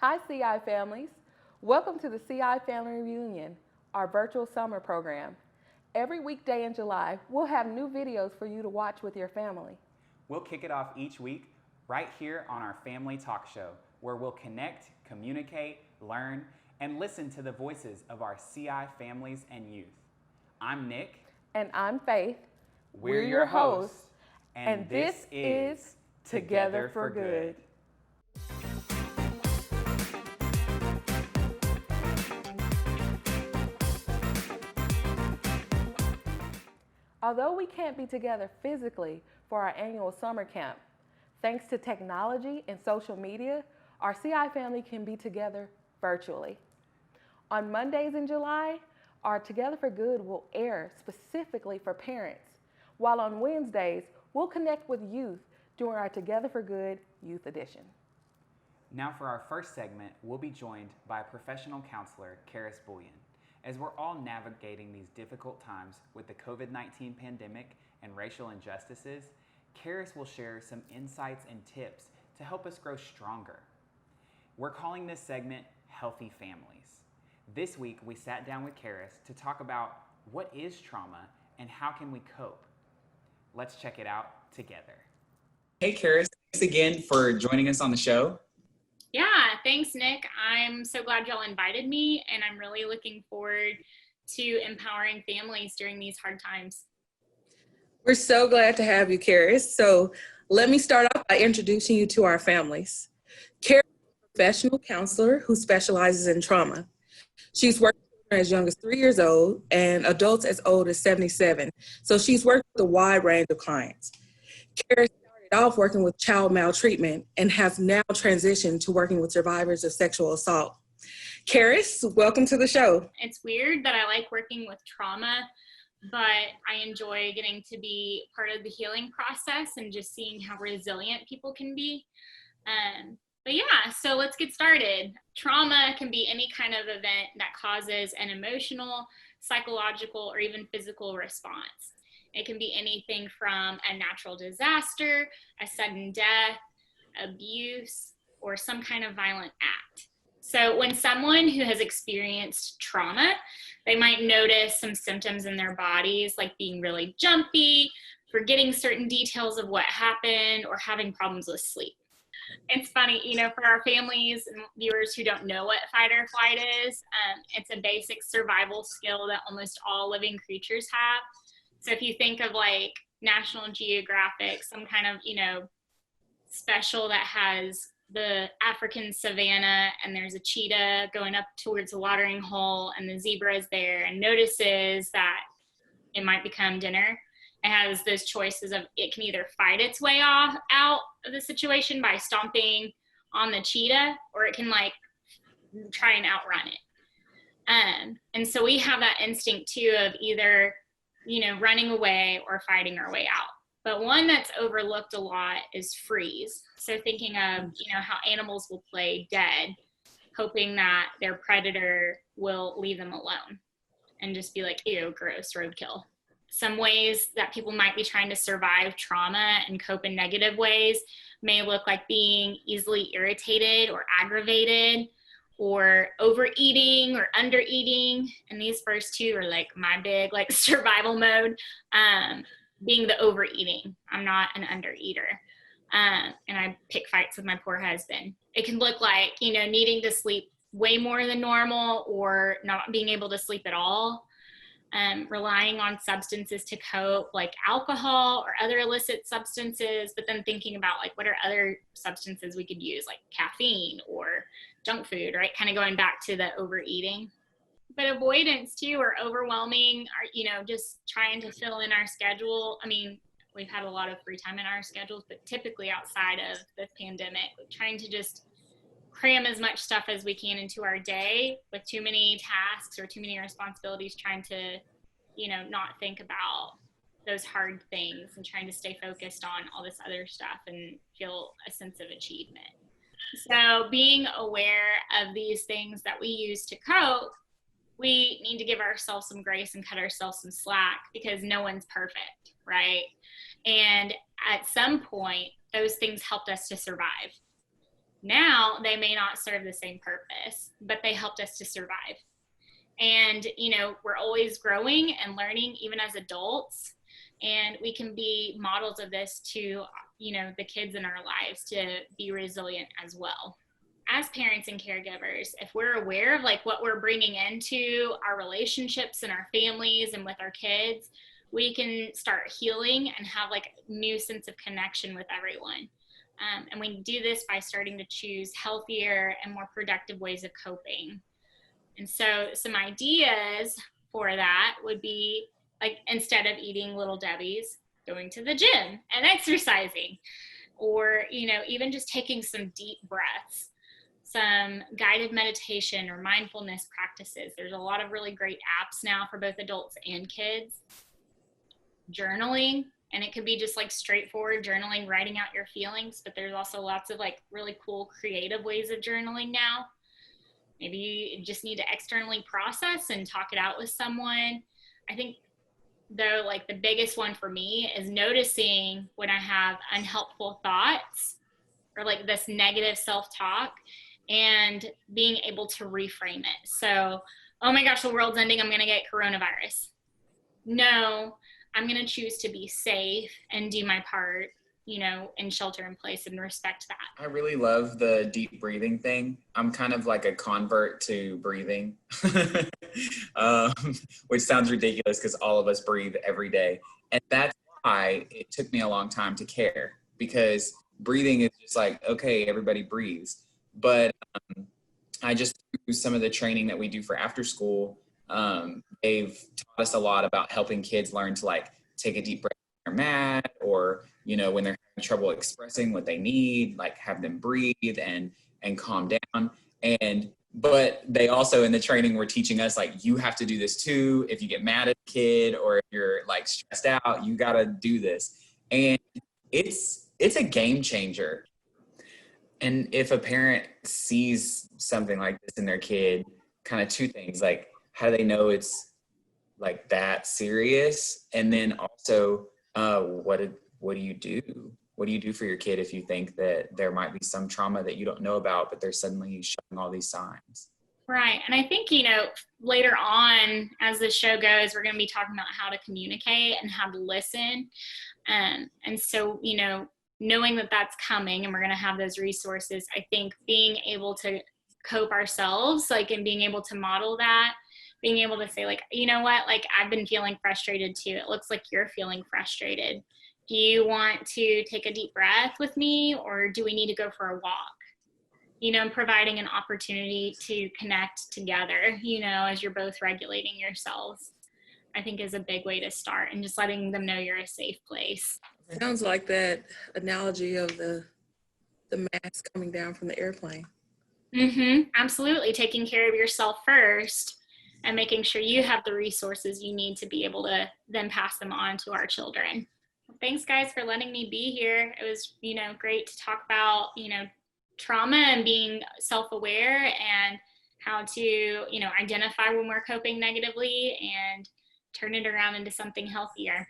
Hi, CI families. Welcome to the CI Family Reunion, our virtual summer program. Every weekday in July, we'll have new videos for you to watch with your family. We'll kick it off each week right here on our Family Talk Show, where we'll connect, communicate, learn, and listen to the voices of our CI families and youth. I'm Nick. And I'm Faith. We're your hosts, and this is Together for Good. Although we can't be together physically for our annual summer camp, thanks to technology and social media, our CI family can be together virtually. On Mondays in July, our Together for Good will air specifically for parents, while on Wednesdays, we'll connect with youth during our Together for Good Youth Edition. Now for our first segment, we'll be joined by professional counselor Karis Bullion. As we're all navigating these difficult times with the COVID-19 pandemic and racial injustices, Karis will share some insights and tips to help us grow stronger. We're calling this segment Healthy Families. This week, we sat down with Karis to talk about what is trauma and how can we cope. Let's check it out together. Hey, Karis, thanks again for joining us on the show. Yeah, thanks, Nick. I'm so glad y'all invited me, and I'm really looking forward to empowering families during these hard times. We're so glad to have you, Karis. So let me start off by introducing you to our families. Karis is a professional counselor who specializes in trauma. She's worked with children as young as 3 years old and adults as old as 77. So she's worked with a wide range of clients. Karis started off working with child maltreatment and has now transitioned to working with survivors of sexual assault. Karis, welcome to the show. It's weird that I like working with trauma, but I enjoy getting to be part of the healing process and just seeing how resilient people can be. But yeah, so let's get started. Trauma can be any kind of event that causes an emotional, psychological, or even physical response. It can be anything from a natural disaster, a sudden death, abuse, or some kind of violent act. So when someone who has experienced trauma, they might notice some symptoms in their bodies, like being really jumpy, forgetting certain details of what happened, or having problems with sleep. It's funny, for our families and viewers who don't know what fight or flight is, it's a basic survival skill that almost all living creatures have. So if you think of like National Geographic, some kind of, special that has the African savanna and there's a cheetah going up towards the watering hole and the zebra is there and notices that it might become dinner, it has those choices of it can either fight its way out of the situation by stomping on the cheetah, or it can like try and outrun it. And so we have that instinct too of either running away or fighting our way out. But one that's overlooked a lot is freeze. So thinking of, how animals will play dead, hoping that their predator will leave them alone and just be like, ew, gross, roadkill. Some ways that people might be trying to survive trauma and cope in negative ways may look like being easily irritated or aggravated, or overeating or undereating. And these first two are like my big survival mode, being the overeating. I'm not an undereater. And I pick fights with my poor husband. It can look like, needing to sleep way more than normal or not being able to sleep at all. Relying on substances to cope, like alcohol or other illicit substances, but then thinking about what are other substances we could use, like caffeine or junk food, right? Kind of going back to the overeating. But avoidance too, or overwhelming, or, just trying to fill in our schedule. I mean, we've had a lot of free time in our schedules, but typically outside of the pandemic, trying to just cram as much stuff as we can into our day with too many tasks or too many responsibilities, trying to, not think about those hard things and trying to stay focused on all this other stuff and feel a sense of achievement. So being aware of these things that we use to cope, we need to give ourselves some grace and cut ourselves some slack because no one's perfect, right? And at some point, those things helped us to survive. Now they may not serve the same purpose, but they helped us to survive. And, we're always growing and learning, even as adults. And we can be models of this to, the kids in our lives to be resilient as well. As parents and caregivers, if we're aware of like what we're bringing into our relationships and our families and with our kids, we can start healing and have like a new sense of connection with everyone. And we do this by starting to choose healthier and more productive ways of coping. And so some ideas for that would be like, instead of eating Little Debbie's, going to the gym and exercising, or, even just taking some deep breaths, some guided meditation or mindfulness practices. There's a lot of really great apps now for both adults and kids. Journaling, and it could be just like straightforward journaling, writing out your feelings, but there's also lots of like really cool creative ways of journaling now. Maybe you just need to externally process and talk it out with someone. I think though, like the biggest one for me is noticing when I have unhelpful thoughts or like this negative self-talk and being able to reframe it. So, oh my gosh, the world's ending, I'm going to get coronavirus. No, I'm going to choose to be safe and do my part, and shelter in place and respect that. I really love the deep breathing thing. I'm kind of like a convert to breathing, which sounds ridiculous because all of us breathe every day. And that's why it took me a long time to care, because breathing is just like, okay, everybody breathes. But I just, through some of the training that we do for after school, they've taught us a lot about helping kids learn to like take a deep breath on their mat, or, when they're having trouble expressing what they need, like have them breathe and calm down. But they also in the training were teaching us like, you have to do this too. If you get mad at a kid or if you're like stressed out, you got to do this. And it's a game changer. And if a parent sees something like this in their kid, kind of two things, like how do they know it's like that serious? And then also, what do you do? What do you do for your kid if you think that there might be some trauma that you don't know about, but they're suddenly showing all these signs? Right. And I think, later on as the show goes, we're going to be talking about how to communicate and how to listen. And so, knowing that that's coming and we're going to have those resources, I think being able to cope ourselves, like, and being able to model that, being able to say like, you know what, like I've been feeling frustrated too. It looks like you're feeling frustrated. Do you want to take a deep breath with me, or do we need to go for a walk? And providing an opportunity to connect together, as you're both regulating yourselves, I think is a big way to start, and just letting them know you're a safe place. Sounds like that analogy of the mask coming down from the airplane. Absolutely. Taking care of yourself first and making sure you have the resources you need to be able to then pass them on to our children. Thanks guys for letting me be here. It was, great to talk about, trauma and being self-aware and how to, identify when we're coping negatively and turn it around into something healthier.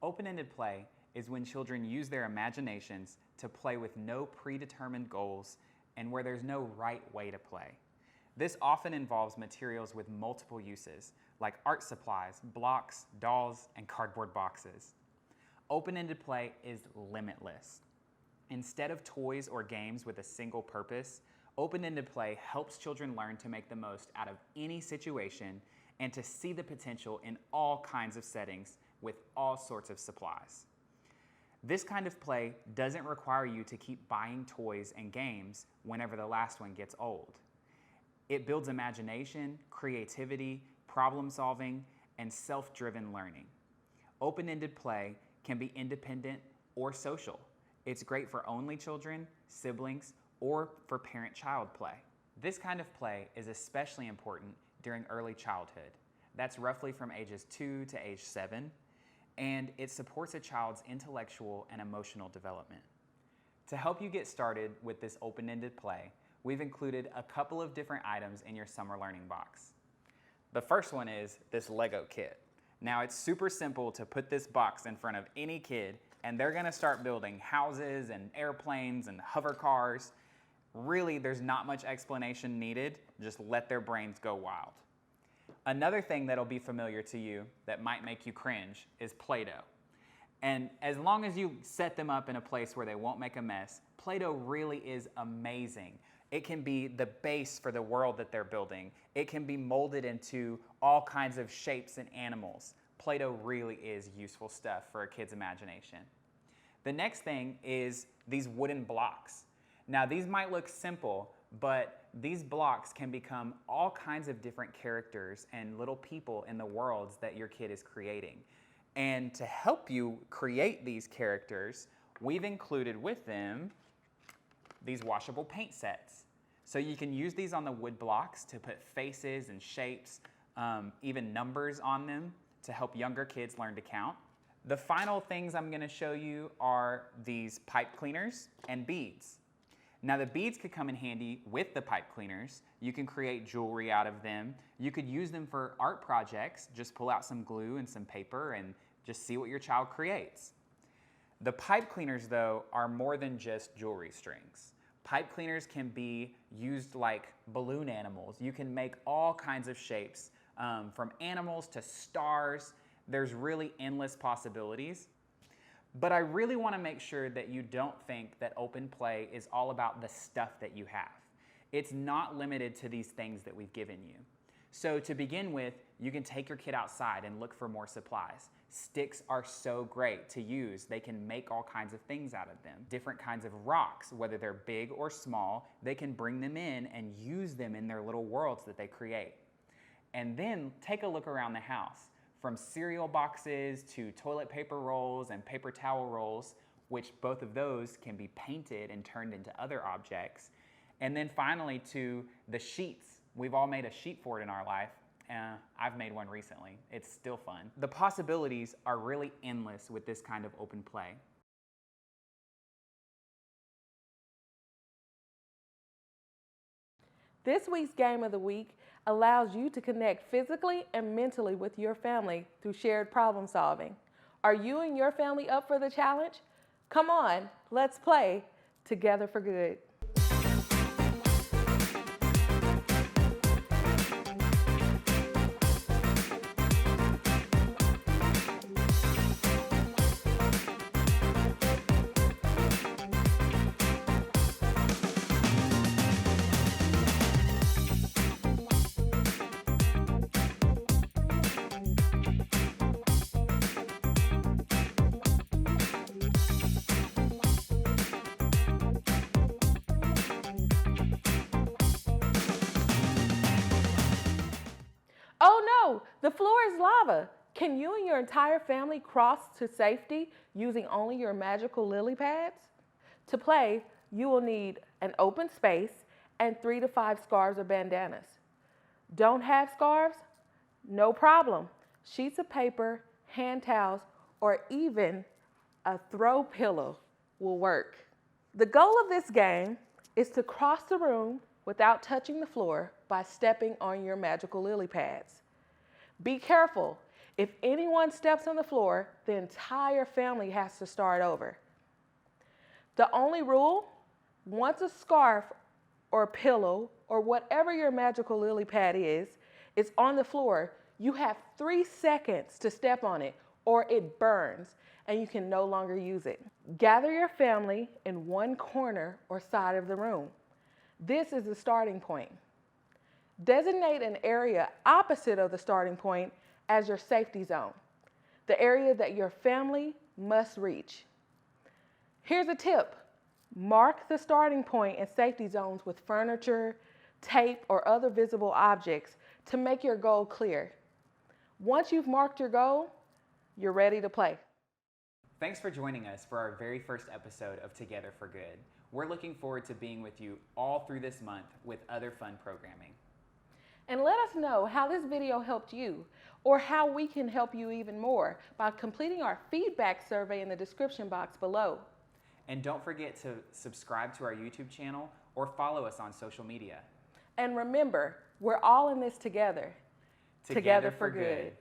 Open-ended play is when children use their imaginations to play with no predetermined goals and where there's no right way to play. This often involves materials with multiple uses, like art supplies, blocks, dolls, and cardboard boxes. Open-ended play is limitless. Instead of toys or games with a single purpose, open-ended play helps children learn to make the most out of any situation and to see the potential in all kinds of settings with all sorts of supplies. This kind of play doesn't require you to keep buying toys and games whenever the last one gets old. It builds imagination, creativity, problem solving, and self-driven learning. Open-ended play can be independent or social. It's great for only children, siblings, or for parent-child play. This kind of play is especially important during early childhood. That's roughly from ages 2 to age 7, and it supports a child's intellectual and emotional development. To help you get started with this open-ended play, we've included a couple of different items in your summer learning box. The first one is this Lego kit. Now, it's super simple to put this box in front of any kid, and they're gonna start building houses and airplanes and hover cars. Really, there's not much explanation needed. Just let their brains go wild. Another thing that'll be familiar to you that might make you cringe is Play-Doh. And as long as you set them up in a place where they won't make a mess, Play-Doh really is amazing. It can be the base for the world that they're building. It can be molded into all kinds of shapes and animals. Play-Doh really is useful stuff for a kid's imagination. The next thing is these wooden blocks. Now, these might look simple, but these blocks can become all kinds of different characters and little people in the worlds that your kid is creating. And to help you create these characters, we've included with them these washable paint sets. So you can use these on the wood blocks to put faces and shapes, even numbers on them to help younger kids learn to count. The final things I'm gonna show you are these pipe cleaners and beads. Now, the beads could come in handy with the pipe cleaners. You can create jewelry out of them. You could use them for art projects. Just pull out some glue and some paper and just see what your child creates. The pipe cleaners, though, are more than just jewelry strings. Pipe cleaners can be used like balloon animals. You can make all kinds of shapes, from animals to stars. There's really endless possibilities. But I really want to make sure that you don't think that open play is all about the stuff that you have. It's not limited to these things that we've given you. So to begin with, you can take your kid outside and look for more supplies. Sticks are so great to use. They can make all kinds of things out of them. Different kinds of rocks, whether they're big or small, they can bring them in and use them in their little worlds that they create. And then take a look around the house. From cereal boxes to toilet paper rolls and paper towel rolls, which both of those can be painted and turned into other objects. And then finally to the sheets. We've all made a sheet fort in our life. I've made one recently. It's still fun. The possibilities are really endless with this kind of open play. This week's Game of the Week allows you to connect physically and mentally with your family through shared problem solving. Are you and your family up for the challenge? Come on, let's play Together for Good. Oh no, the floor is lava. Can you and your entire family cross to safety using only your magical lily pads? To play, you will need an open space and 3 to 5 scarves or bandanas. Don't have scarves? No problem. Sheets of paper, hand towels, or even a throw pillow will work. The goal of this game is to cross the room without touching the floor by stepping on your magical lily pads. Be careful. If anyone steps on the floor, the entire family has to start over. The only rule, once a scarf or pillow or whatever your magical lily pad is on the floor, you have 3 seconds to step on it or it burns and you can no longer use it. Gather your family in one corner or side of the room. This is the starting point. Designate an area opposite of the starting point as your safety zone, the area that your family must reach. Here's a tip. Mark the starting point and safety zones with furniture, tape, or other visible objects to make your goal clear. Once you've marked your goal, you're ready to play. Thanks for joining us for our very first episode of Together for Good. We're looking forward to being with you all through this month with other fun programming. And let us know how this video helped you or how we can help you even more by completing our feedback survey in the description box below. And don't forget to subscribe to our YouTube channel or follow us on social media. And remember, we're all in this together. Together for good.